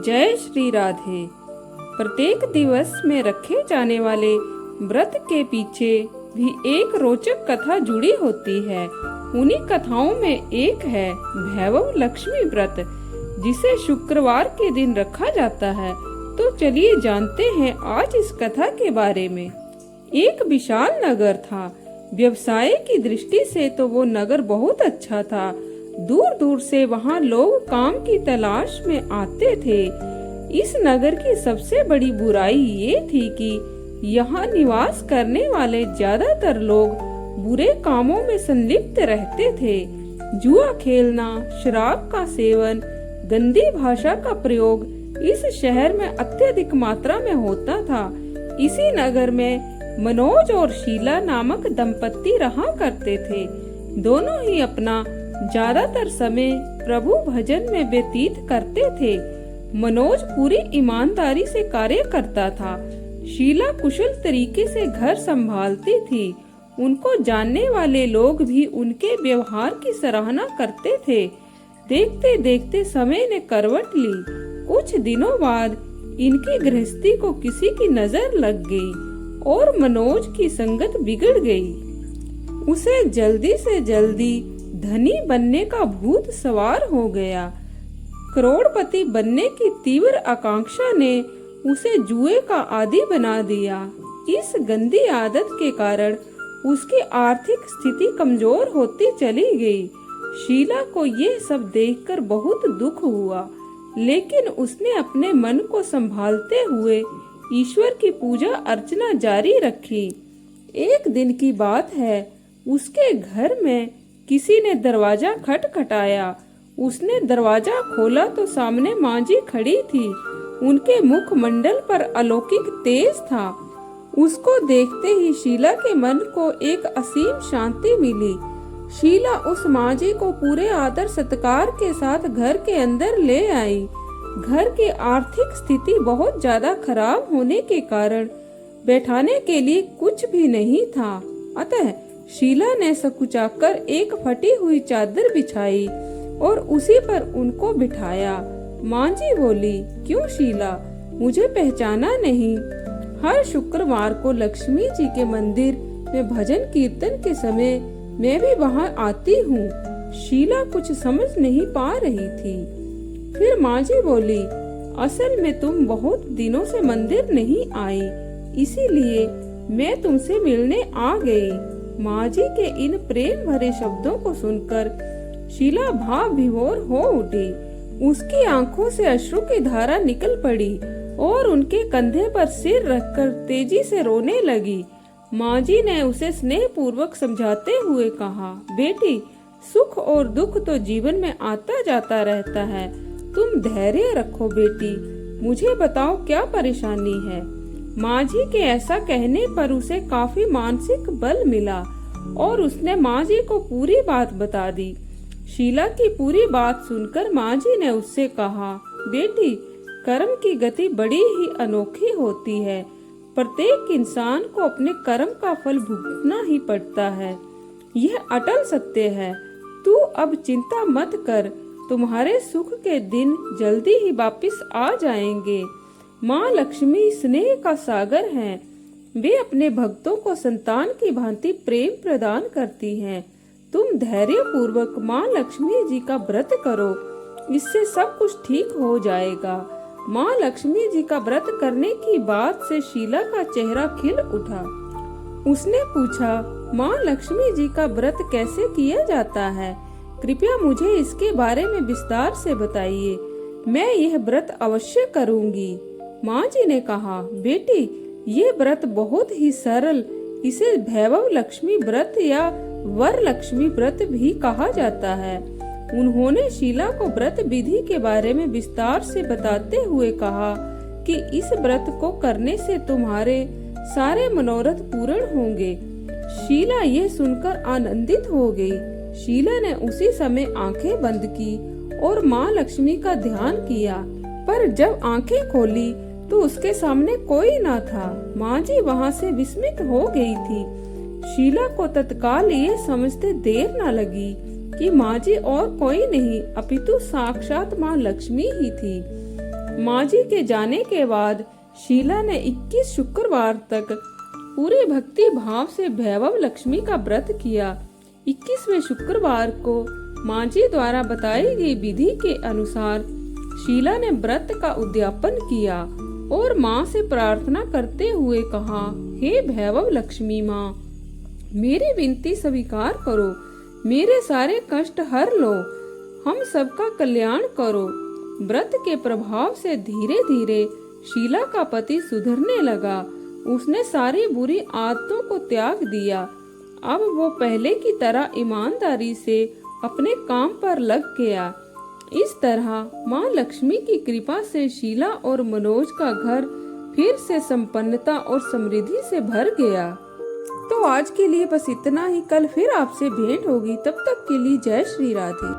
जय श्री राधे। प्रत्येक दिवस में रखे जाने वाले व्रत के पीछे भी एक रोचक कथा जुड़ी होती है। उन्हीं कथाओं में एक है भैरव लक्ष्मी व्रत, जिसे शुक्रवार के दिन रखा जाता है। तो चलिए जानते हैं आज इस कथा के बारे में। एक विशाल नगर था। व्यवसाय की दृष्टि से तो वो नगर बहुत अच्छा था। दूर दूर से वहाँ लोग काम की तलाश में आते थे। इस नगर की सबसे बड़ी बुराई ये थी कि यहाँ निवास करने वाले ज्यादातर लोग बुरे कामों में संलिप्त रहते थे। जुआ खेलना, शराब का सेवन, गंदी भाषा का प्रयोग इस शहर में अत्यधिक मात्रा में होता था। इसी नगर में मनोज और शीला नामक दंपत्ति रहा करते थे। दोनों ही अपना ज्यादातर समय प्रभु भजन में व्यतीत करते थे। मनोज पूरी ईमानदारी से कार्य करता था। शीला कुशल तरीके से घर संभालती थी। उनको जानने वाले लोग भी उनके व्यवहार की सराहना करते थे। देखते देखते समय ने करवट ली। कुछ दिनों बाद इनकी गृहस्थी को किसी की नजर लग गई और मनोज की संगत बिगड़ गई। उसे जल्दी से जल्दी धनी बनने का भूत सवार हो गया। करोड़पति बनने की तीव्र आकांक्षा ने उसे जुए का आदी बना दिया। इस गंदी आदत के कारण उसकी आर्थिक स्थिति कमजोर होती चली गई। शीला को ये सब देखकर बहुत दुख हुआ, लेकिन उसने अपने मन को संभालते हुए ईश्वर की पूजा अर्चना जारी रखी। एक दिन की बात है, उसके घर में किसी ने दरवाजा खटखटाया। उसने दरवाजा खोला तो सामने माँ जी खड़ी थी। उनके मुखमंडल पर अलौकिक तेज था। उसको देखते ही शीला के मन को एक असीम शांति मिली। शीला उस माँ जी को पूरे आदर सत्कार के साथ घर के अंदर ले आई। घर की आर्थिक स्थिति बहुत ज्यादा खराब होने के कारण बैठाने के लिए कुछ भी नहीं था। अतः शीला ने सकुचाकर एक फटी हुई चादर बिछाई और उसी पर उनको बिठाया। माँ जी बोली, क्यों शीला, मुझे पहचाना नहीं? हर शुक्रवार को लक्ष्मी जी के मंदिर में भजन कीर्तन के समय मैं भी वहाँ आती हूँ। शीला कुछ समझ नहीं पा रही थी। फिर माँ जी बोली, असल में तुम बहुत दिनों से मंदिर नहीं आई, इसीलिए मैं तुमसे मिलने आ गई। माँ जी के इन प्रेम भरे शब्दों को सुनकर शीला भाव विभोर हो उठी। उसकी आंखों से अश्रु की धारा निकल पड़ी और उनके कंधे पर सिर रखकर तेजी से रोने लगी। माँ जी ने उसे स्नेह पूर्वक समझाते हुए कहा, बेटी, सुख और दुख तो जीवन में आता जाता रहता है। तुम धैर्य रखो बेटी। मुझे बताओ क्या परेशानी है? माँ जी के ऐसा कहने पर उसे काफी मानसिक बल मिला और उसने माँ जी को पूरी बात बता दी। शीला की पूरी बात सुनकर माँ जी ने उससे कहा, बेटी, कर्म की गति बड़ी ही अनोखी होती है। प्रत्येक इंसान को अपने कर्म का फल भुगतना ही पड़ता है। यह अटल सत्य है। तू अब चिंता मत कर, तुम्हारे सुख के दिन जल्दी ही वापिस आ जाएंगे। माँ लक्ष्मी स्नेह का सागर हैं। वे अपने भक्तों को संतान की भांति प्रेम प्रदान करती हैं। तुम धैर्य पूर्वक माँ लक्ष्मी जी का व्रत करो, इससे सब कुछ ठीक हो जाएगा। माँ लक्ष्मी जी का व्रत करने की बात से शीला का चेहरा खिल उठा। उसने पूछा, माँ लक्ष्मी जी का व्रत कैसे किया जाता है? कृपया मुझे इसके बारे में विस्तार से बताइए। मैं यह व्रत अवश्य करूँगी। माँ जी ने कहा, बेटी, ये व्रत बहुत ही सरल, इसे भैरव लक्ष्मी व्रत या वर लक्ष्मी व्रत भी कहा जाता है। उन्होंने शीला को व्रत विधि के बारे में विस्तार से बताते हुए कहा कि इस व्रत को करने से तुम्हारे सारे मनोरथ पूर्ण होंगे। शीला यह सुनकर आनंदित हो गई। शीला ने उसी समय आंखें बंद की और माँ लक्ष्मी का ध्यान किया, पर जब आंखें खोली तो उसके सामने कोई ना था। माँ जी वहाँ से विस्मित हो गई थी। शीला को तत्काल ये समझते देर न लगी कि माँ जी और कोई नहीं अपितु साक्षात माँ लक्ष्मी ही थी। माँ जी के जाने के बाद शीला ने 21 शुक्रवार तक पूरे भक्ति भाव से भैरव लक्ष्मी का व्रत किया। 21वें शुक्रवार को माँ जी द्वारा बताई गई विधि के अनुसार शीला ने व्रत का उद्यापन किया और माँ से प्रार्थना करते हुए कहा, हे भैरव लक्ष्मी माँ, मेरी विनती स्वीकार करो, मेरे सारे कष्ट हर लो, हम सबका कल्याण करो। व्रत के प्रभाव से धीरे धीरे शीला का पति सुधरने लगा। उसने सारी बुरी आदतों को त्याग दिया। अब वो पहले की तरह ईमानदारी से अपने काम पर लग गया। इस तरह माँ लक्ष्मी की कृपा से शीला और मनोज का घर फिर से संपन्नता और समृद्धि से भर गया। तो आज के लिए बस इतना ही। कल फिर आपसे भेंट होगी। तब तक के लिए जय श्री राधे।